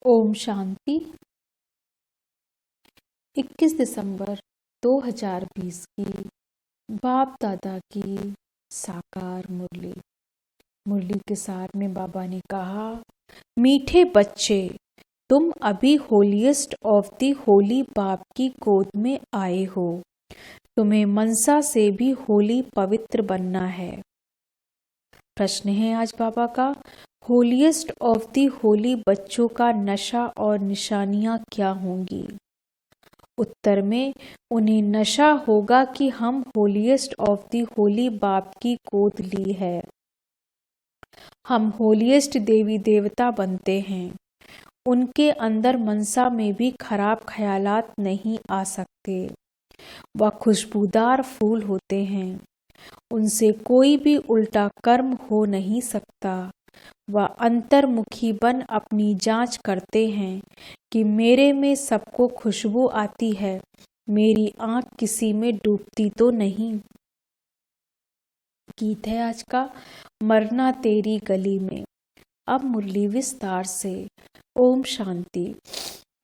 ओम शांति। 21 दिसंबर 2020 की बाप दादा की साकार मुरली। मुरली के सार में बाबा ने कहा, मीठे बच्चे, तुम अभी होलीएस्ट ऑफ दी होली बाप की गोद में आए हो। तुम्हें मनसा से भी होली पवित्र बनना है। प्रश्न है आज बाबा का, होलीएस्ट ऑफ दी होली बच्चों का नशा और निशानियां क्या होंगी? उत्तर में उन्हें नशा होगा कि हम होलीएस्ट ऑफ दी होली बाप की गोद ली है। हम होलीएस्ट देवी देवता बनते हैं। उनके अंदर मनसा में भी खराब ख्यालात नहीं आ सकते। वह खुशबूदार फूल होते हैं। उनसे कोई भी उल्टा कर्म हो नहीं सकता। वह अंतर्मुखी बन अपनी जांच करते हैं कि मेरे में सबको खुशबू आती है, मेरी आंख किसी में डूबती तो नहीं। गीत है आज का, मरना तेरी गली में। अब मुरली विस्तार से। ओम शांति।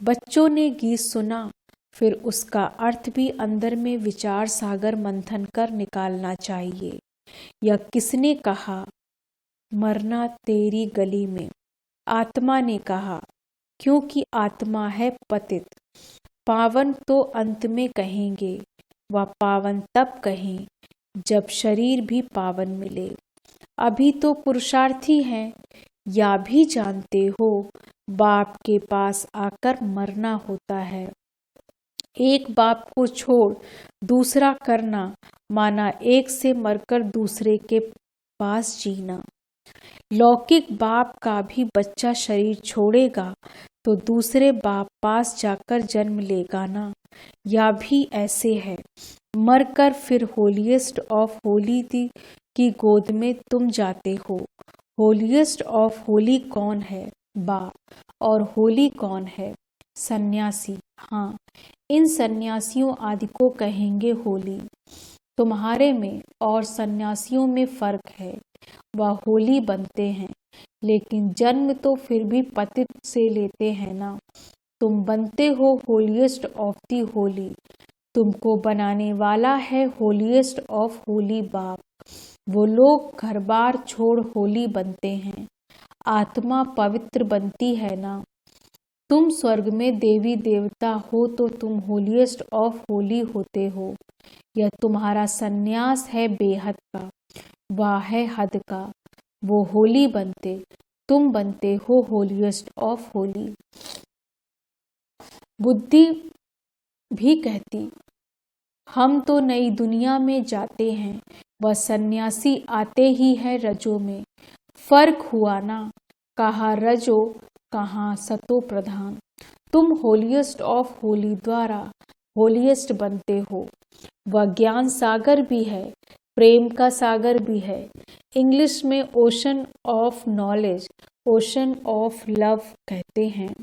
बच्चों ने गीत सुना, फिर उसका अर्थ भी अंदर में विचार सागर मंथन कर निकालना चाहिए। यह किसने कहा, मरना तेरी गली में? आत्मा ने कहा, क्योंकि आत्मा है पतित। पावन तो अंत में कहेंगे, वह पावन तब कहें जब शरीर भी पावन मिले। अभी तो पुरुषार्थी हैं, या भी जानते हो बाप के पास आकर मरना होता है। एक बाप को छोड़ दूसरा करना माना एक से मरकर दूसरे के पास जीना। लौकिक बाप का भी बच्चा शरीर छोड़ेगा तो दूसरे बाप पास जाकर जन्म लेगा ना। या भी ऐसे है, मरकर फिर होलीएस्ट ऑफ होली की गोद में तुम जाते हो। होलीएस्ट ऑफ होली कौन है? बाप। और होली कौन है? सन्यासी। हाँ, इन सन्यासियों आदि को कहेंगे होली। तुम्हारे में और सन्यासियों में फर्क है। वह होली बनते हैं, लेकिन जन्म तो फिर भी पतित से लेते हैं ना। तुम बनते हो होलीएस्ट ऑफ दी होली। तुमको बनाने वाला है होलीएस्ट ऑफ होली बाप। वो लोग घर बार छोड़ होली बनते हैं। आत्मा पवित्र बनती है ना। तुम स्वर्ग में देवी देवता हो तो तुम होलीएस्ट ऑफ होली होते हो। यह तुम्हारा सन्यास है बेहद का, वह है हद का। वो होली बनते, तुम बनते हो होलीएस्ट ऑफ होली। बुद्धि भी कहती, हम तो नई दुनिया में जाते हैं, वह सन्यासी आते ही है रजो में। फर्क हुआ ना, कहाँ रजो कहाँ सतो प्रधान। तुम होलीएस्ट ऑफ होली द्वारा होलीएस्ट बनते हो। वह ज्ञान सागर भी है, प्रेम का सागर भी है। इंग्लिश में ocean of knowledge, ocean of love कहते हैं।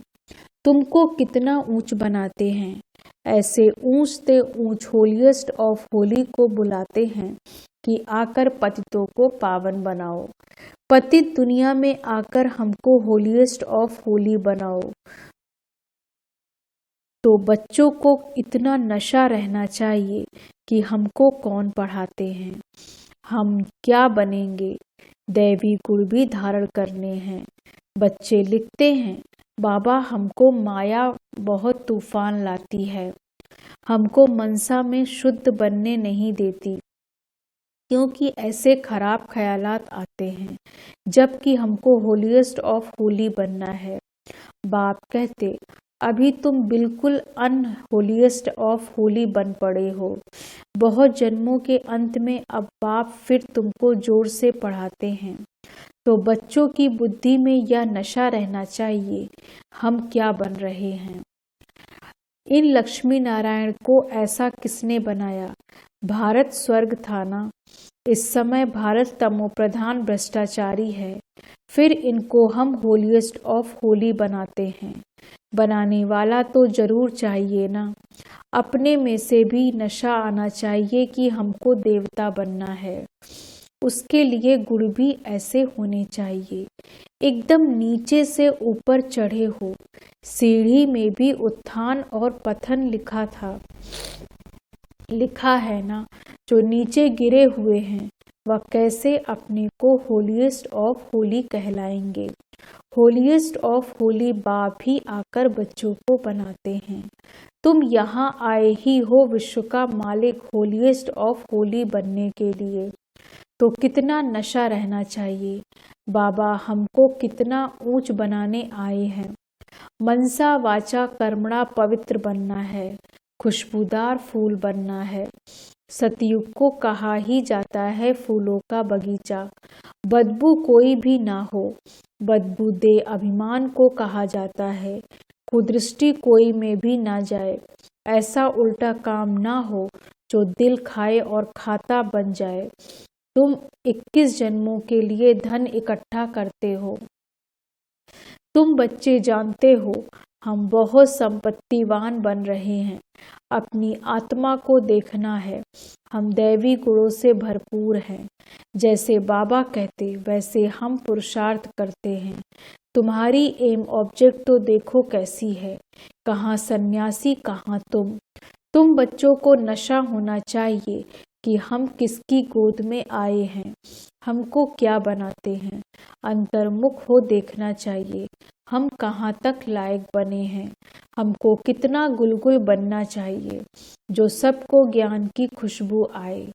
तुमको कितना ऊंच बनाते हैं। ऐसे ऊंच से ऊंच होलीएस्ट ऑफ होली को बुलाते हैं कि आकर पतितों को पावन बनाओ। पतित दुनिया में आकर हमको होलीएस्ट ऑफ होली बनाओ। तो बच्चों को इतना नशा रहना चाहिए कि हमको कौन पढ़ाते हैं, हम क्या बनेंगे। दैवी गुण भी धारण करने हैं। बच्चे लिखते हैं, बाबा हमको माया बहुत तूफान लाती है, हमको मनसा में शुद्ध बनने नहीं देती, क्योंकि ऐसे खराब ख्यालात आते हैं, जबकि हमको होलीएस्ट ऑफ होली बनना है। बाप कहते, अभी तुम बिल्कुल अनहोलीएस्ट ऑफ होली बन पड़े हो। बहुत जन्मों के अंत में अब बाप फिर तुमको जोर से पढ़ाते हैं। तो बच्चों की बुद्धि में यह नशा रहना चाहिए, हम क्या बन रहे हैं। इन लक्ष्मी नारायण को ऐसा किसने बनाया? भारत स्वर्ग था ना। इस समय भारत तमो प्रधान भ्रष्टाचारी है, फिर इनको हम होलीएस्ट ऑफ होली बनाते हैं। बनाने वाला तो जरूर चाहिए ना। अपने में से भी नशा आना चाहिए कि हमको देवता बनना है। उसके लिए गुण भी ऐसे होने चाहिए, एकदम नीचे से ऊपर चढ़े हो। सीढ़ी में भी उत्थान और पतन लिखा है ना। जो नीचे गिरे हुए हैं वह कैसे अपने को होलीएस्ट ऑफ होली कहलाएंगे। होलीएस्ट ऑफ होली बाप ही आकर बच्चों को बनाते हैं। तुम यहाँ आए ही हो विश्व का मालिक होलीएस्ट ऑफ होली बनने के लिए, तो कितना नशा रहना चाहिए। बाबा हमको कितना ऊंच बनाने आए हैं। मनसा वाचा कर्मणा पवित्र बनना है, खुशबूदार फूल बनना है। सतयुग को कहा ही जाता है फूलों का बगीचा। बदबू कोई भी ना हो, बदबू दे अभिमान को कहा जाता है। कुदृष्टि कोई में भी ना जाए, ऐसा उल्टा काम ना हो जो दिल खाए और खाता बन जाए। तुम 21 जन्मों के लिए धन इकट्ठा करते हो। तुम बच्चे जानते हो हम बहुत संपत्तिवान बन रहे हैं। अपनी आत्मा को देखना है, हम दैवी गुणों से भरपूर हैं। जैसे बाबा कहते वैसे हम पुरुषार्थ करते हैं। तुम्हारी एम ऑब्जेक्ट तो देखो कैसी है, कहाँ सन्यासी कहाँ तुम बच्चों को नशा होना चाहिए कि हम किसकी गोद में आए हैं, हमको क्या बनाते हैं। अंतर्मुख हो देखना चाहिए हम कहाँ तक लायक बने हैं, हमको कितना गुलगुल बनना चाहिए जो सबको ज्ञान की खुशबू आए।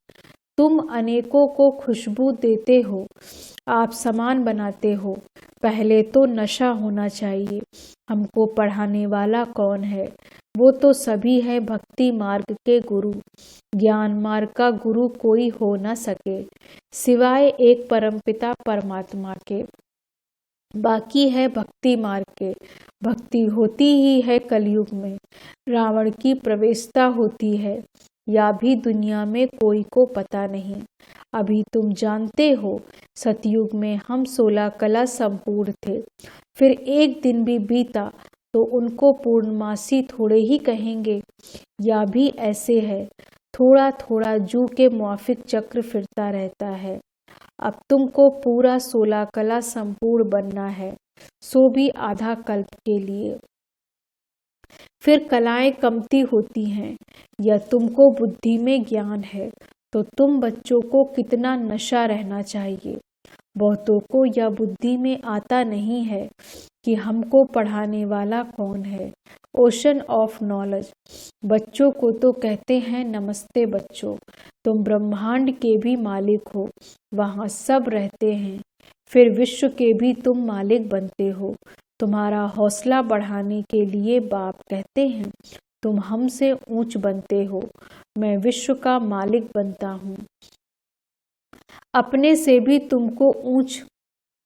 तुम अनेकों को खुशबू देते हो, आप समान बनाते हो। पहले तो नशा होना चाहिए। हमको पढ़ाने वाला कौन है? वो तो सभी है भक्ति मार्ग के गुरु। ज्ञान मार्ग का गुरु कोई हो न सके सिवाय एक परमपिता परमात्मा के। बाकी है भक्ति मार्ग के। भक्ति होती ही है कलयुग में, रावण की प्रवेशता होती है या भी दुनिया में कोई को पता नहीं। अभी तुम जानते हो सतयुग में हम 16 कला संपूर्ण थे, फिर एक दिन भी बीता तो उनको पूर्णमासी थोड़े ही कहेंगे। या भी ऐसे है, थोड़ा थोड़ा जू के मुआफिक चक्र फिरता रहता है। अब तुमको पूरा 16 कला संपूर्ण बनना है, सो भी आधा कल्प के लिए। फिर कलाएं कमती होती हैं। या तुमको बुद्धि में ज्ञान है तो तुम बच्चों को कितना नशा रहना चाहिए। बहुतों को यह बुद्धि में आता नहीं है कि हमको पढ़ाने वाला कौन है। Ocean of knowledge. बच्चों को तो कहते हैं नमस्ते बच्चों, तुम ब्रह्मांड के भी मालिक हो, वहाँ सब रहते हैं। फिर विश्व के भी तुम मालिक बनते हो। तुम्हारा हौसला बढ़ाने के लिए बाप कहते हैं तुम हमसे ऊंच बनते हो, मैं विश्व का मालिक बनता हूँ। अपने से भी तुमको ऊंच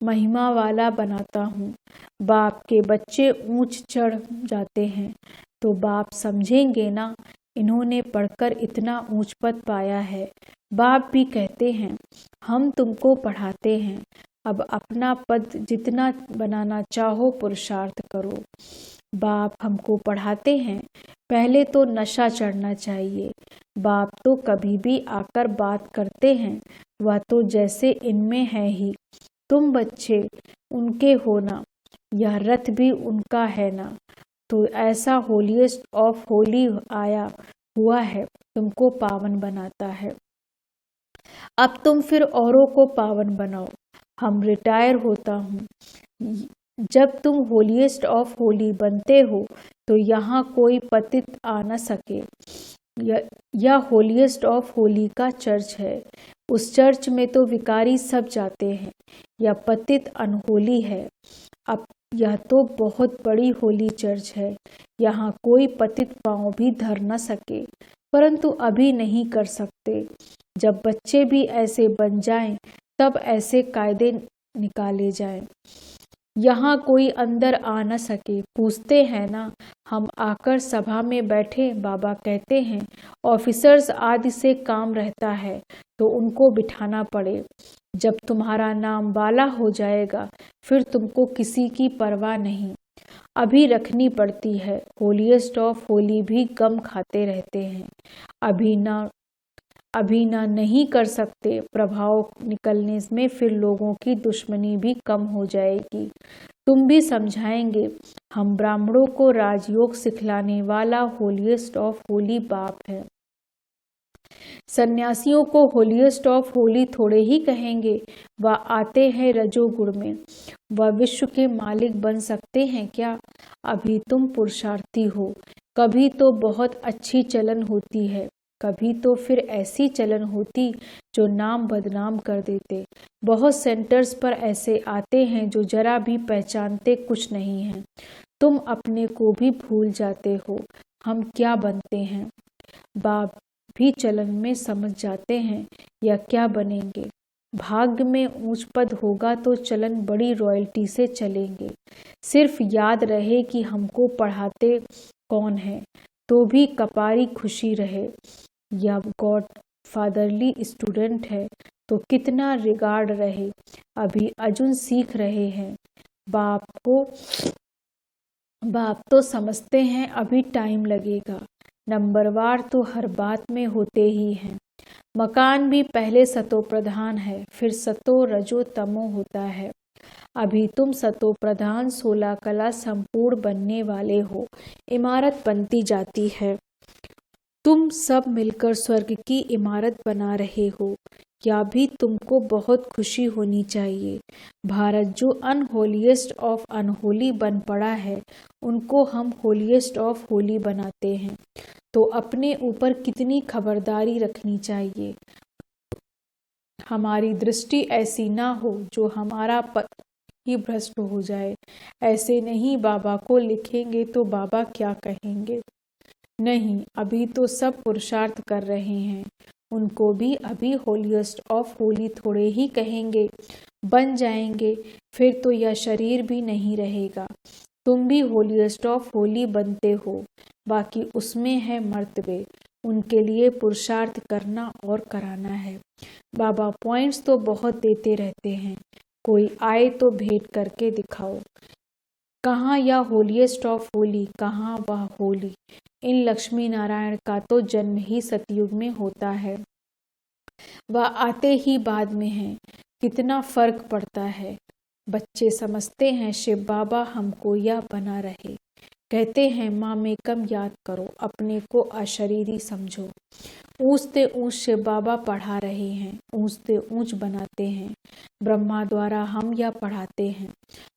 महिमा वाला बनाता हूँ। बाप के बच्चे ऊंच चढ़ जाते हैं तो बाप समझेंगे ना, इन्होंने पढ़कर इतना ऊंच पद पाया है। बाप भी कहते हैं हम तुमको पढ़ाते हैं, अब अपना पद जितना बनाना चाहो पुरुषार्थ करो। बाप हमको पढ़ाते हैं, पहले तो नशा चढ़ना चाहिए। बाप तो कभी भी आकर बात करते हैं, वह तो जैसे इनमें है ही। तुम बच्चे उनके हो ना, यह रथ भी उनका है ना। तो ऐसा होलीएस्ट ऑफ होली आया हुआ है, तुमको पावन बनाता है। अब तुम फिर औरों को पावन बनाओ। हम रिटायर होता हूँ। जब तुम होलीएस्ट ऑफ होली बनते हो तो यहाँ कोई पतित आ न सके। यह होलीएस्ट ऑफ होली का चर्च है। उस चर्च में तो विकारी सब जाते हैं। यह पतित अनहोली है। अब यह तो बहुत बड़ी होली चर्च है, यहाँ कोई पतित पांव भी धर न सके। परंतु अभी नहीं कर सकते। जब बच्चे भी ऐसे बन जाएं, तब ऐसे कायदे निकाले जाएं। यहाँ कोई अंदर आ न सके। पूछते हैं ना, हम आकर सभा में बैठे, बाबा कहते हैं ऑफिसर्स आदि से काम रहता है तो उनको बिठाना पड़े। जब तुम्हारा नाम वाला हो जाएगा फिर तुमको किसी की परवाह नहीं। अभी रखनी पड़ती है। होलीएस्ट ऑफ होली भी गम खाते रहते हैं। अभी ना अभी ना नहीं कर सकते, प्रभाव निकलने में फिर लोगों की दुश्मनी भी कम हो जाएगी। तुम भी समझाएंगे। हम ब्राह्मणों को राजयोग सिखलाने वाला होलीएस्ट ऑफ होली बाप है। सन्यासियों को होलीएस्ट ऑफ होली थोड़े ही कहेंगे। वह आते हैं रजोगुण में। वह विश्व के मालिक बन सकते हैं क्या? अभी तुम पुरुषार्थी हो। कभी तो बहुत अच्छी चलन होती है, कभी तो फिर ऐसी चलन होती जो नाम बदनाम कर देते। बहुत सेंटर्स पर ऐसे आते हैं जो जरा भी पहचानते कुछ नहीं हैं। तुम अपने को भी भूल जाते हो। हम क्या बनते हैं? बाप भी चलन में समझ जाते हैं या क्या बनेंगे। भाग्य में ऊंच पद होगा तो चलन बड़ी रॉयल्टी से चलेंगे। सिर्फ याद रहे कि हमको पढ़ाते कौन है, तो भी कपारी खुशी रहे। या गॉड फादरली स्टूडेंट है तो कितना रिगार्ड रहे। अभी अर्जुन सीख रहे हैं। बाप तो समझते हैं अभी टाइम लगेगा। नंबरवार तो हर बात में होते ही हैं। मकान भी पहले सतो प्रधान है, फिर सतो रजो तमो होता है। अभी तुम सतो प्रधान 16 कला संपूर्ण बनने वाले हो। इमारत बनती जाती है। तुम सब मिलकर स्वर्ग की इमारत बना रहे हो। या भी तुमको बहुत खुशी होनी चाहिए। भारत जो अनहोलीएस्ट ऑफ अनहोली बन पड़ा है, उनको हम होलीएस्ट ऑफ होली बनाते हैं। तो अपने ऊपर कितनी खबरदारी रखनी चाहिए। हमारी दृष्टि ऐसी ना हो जो हमारा पद ही भ्रष्ट हो जाए। ऐसे नहीं बाबा को लिखेंगे तो बाबा क्या कहेंगे। नहीं, अभी तो सब पुरुषार्थ कर रहे हैं। उनको भी अभी होलीएस्ट ऑफ होली थोड़े ही कहेंगे। बन जाएंगे फिर तो यह शरीर भी नहीं रहेगा। तुम भी होलीएस्ट ऑफ होली बनते हो। बाकी उसमें है मर्तबे, उनके लिए पुरुषार्थ करना और कराना है। बाबा पॉइंट्स तो बहुत देते रहते हैं। कोई आए तो भेंट करके दिखाओ। कहाँ यह होलीएस्ट ऑफ होली, कहाँ वह होली। इन लक्ष्मी नारायण का तो जन्म ही सतयुग में होता है। वह आते ही बाद में है। कितना फर्क पड़ता है। बच्चे समझते हैं शिव बाबा हमको यह बना रहे। कहते हैं माँ में कम याद करो, अपने को अशरीरी समझो। ऊंचते ऊंच शिव बाबा पढ़ा रहे हैं, ऊंचते ऊंच बनाते हैं। ब्रह्मा द्वारा हम यह पढ़ाते हैं।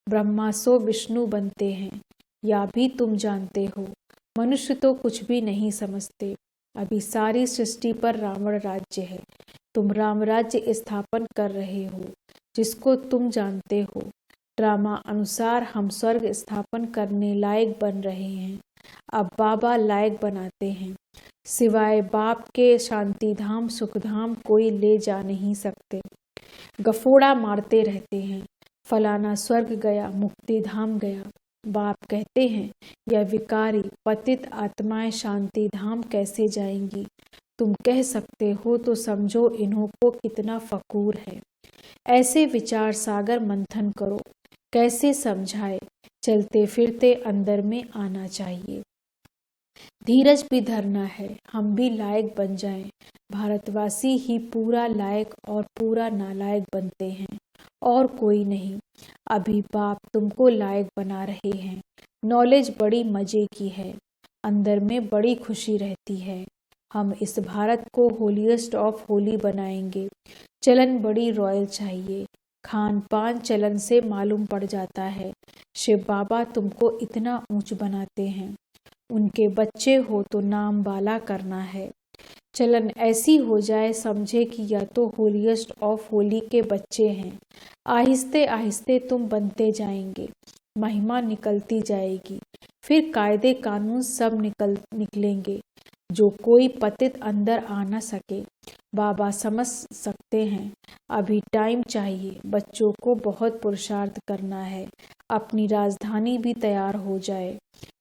ब्रह्मा सो विष्णु बनते हैं। या भी तुम जानते हो। मनुष्य तो कुछ भी नहीं समझते। अभी सारी सृष्टि पर रावण राज्य है। तुम राम राज्य स्थापन कर रहे हो, जिसको तुम जानते हो। ड्रामा अनुसार हम स्वर्ग स्थापन करने लायक बन रहे हैं। अब बाबा लायक बनाते हैं। सिवाय बाप के शांति धाम सुखधाम कोई ले जा नहीं सकते। गफोड़ा मारते रहते हैं। फलाना स्वर्ग गया, मुक्ति धाम गया। बाप कहते हैं यह विकारी पतित आत्माएं शांति धाम कैसे जाएंगी। तुम कह सकते हो तो समझो इन्हों को कितना फकूर है। ऐसे विचार सागर मंथन करो। कैसे समझाए। चलते फिरते अंदर में आना चाहिए। धीरज भी धरना है। हम भी लायक बन जाएं। भारतवासी ही पूरा लायक और पूरा नालायक बनते हैं, और कोई नहीं। अभी बाप तुमको लायक बना रहे हैं। नॉलेज बड़ी मजे की है। अंदर में बड़ी खुशी रहती है। हम इस भारत को होलीएस्ट ऑफ होली बनाएंगे। चलन बड़ी रॉयल चाहिए। खान पान चलन से मालूम पड़ जाता है। शिव बाबा तुमको इतना ऊंच बनाते हैं। उनके बच्चे हो तो नाम वाला करना है। चलन ऐसी हो जाए समझे कि या तो होलीएस्ट ऑफ होली के बच्चे हैं। आहिस्ते आहिस्ते तुम बनते जाएंगे। महिमा निकलती जाएगी। फिर कायदे कानून सब निकलेंगे, जो कोई पतित अंदर आ न सके। बाबा समझ सकते हैं। अभी टाइम चाहिए। बच्चों को बहुत पुरुषार्थ करना है। अपनी राजधानी भी तैयार हो जाए।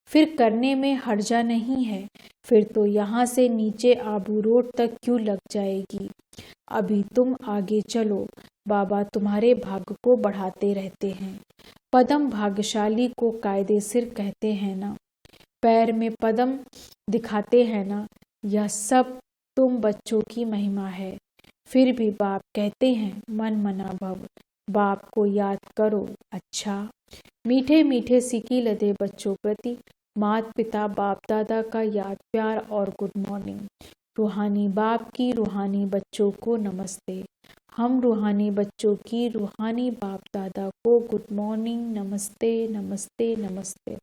फिर करने में हर्जा नहीं है। फिर तो यहाँ से नीचे आबू रोड तक क्यों लग जाएगी। अभी तुम आगे चलो। बाबा तुम्हारे भाग्य को बढ़ाते रहते हैं। पदम भाग्यशाली को कायदे सिर कहते हैं ना। पैर में पदम दिखाते हैं ना। यह सब तुम बच्चों की महिमा है। फिर भी बाप कहते हैं मन मना भव, बाप को याद करो अच्छा। मीठे मीठे सिक्की लदे बच्चों प्रति माता पिता बाप दादा का याद प्यार और गुड मॉर्निंग। रूहानी बाप की रूहानी बच्चों को नमस्ते। हम रूहानी बच्चों की रूहानी बाप दादा को गुड मॉर्निंग, नमस्ते नमस्ते नमस्ते।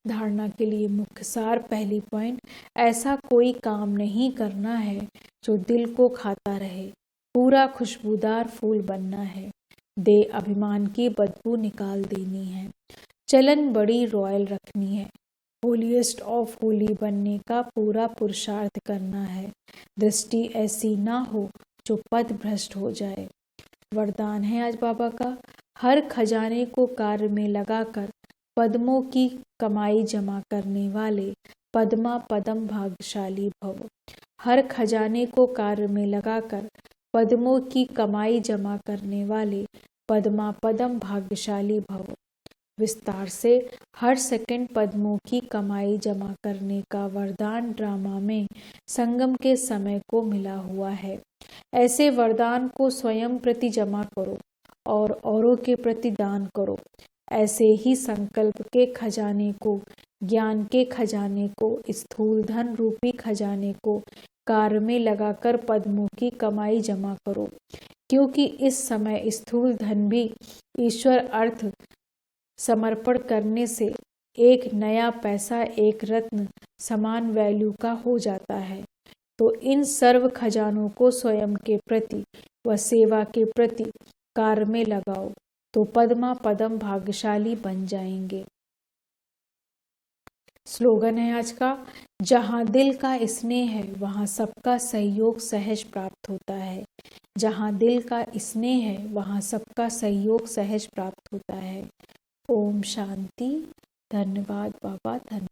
धारणा के लिए मुख्य सार। पहली पॉइंट, ऐसा कोई काम नहीं करना है जो दिल को खाता रहे। पूरा खुशबूदार फूल बनना है। दे अभिमान की बदबू निकाल देनी है। चलन बड़ी रॉयल रखनी है। होलीएस्ट ऑफ होली बनने का पूरा पुरुषार्थ करना है। दृष्टि ऐसी ना हो जो पद भ्रष्ट हो जाए। वरदान है आज बाबा का, हर खजाने को कार्य में लगाकर पद्मों की कमाई जमा करने वाले पद्मा पदम भाग्यशाली भव। हर खजाने को कार्य में लगाकर पद्मों की कमाई जमा करने वाले पद्मा पदम भाग्यशाली भव। विस्तार से, हर सेकंड पद्मों की कमाई जमा करने का वरदान ड्रामा में संगम के समय को मिला हुआ है। ऐसे वरदान को स्वयं प्रति जमा करो और औरों के प्रति दान करो। ऐसे ही संकल्प के खजाने को, ज्ञान के खजाने को, स्थूल धन रूपी खजाने को कार्य में लगाकर पद्मों की कमाई जमा करो, क्योंकि इस समय स्थूल धन भी ईश्वर अर्थ समर्पण करने से एक नया पैसा एक रत्न समान वैल्यू का हो जाता है। तो इन सर्व खजानों को स्वयं के प्रति व सेवा के प्रति कार्य में लगाओ तो पद्मा पदम भाग्यशाली बन जाएंगे। स्लोगन है आज का, जहाँ दिल का स्नेह है वहाँ सबका सहयोग सहज प्राप्त होता है। जहाँ दिल का स्नेह है वहाँ सबका सहयोग सहज प्राप्त होता है। ओम शांति। धन्यवाद बाबा, धन्यवाद।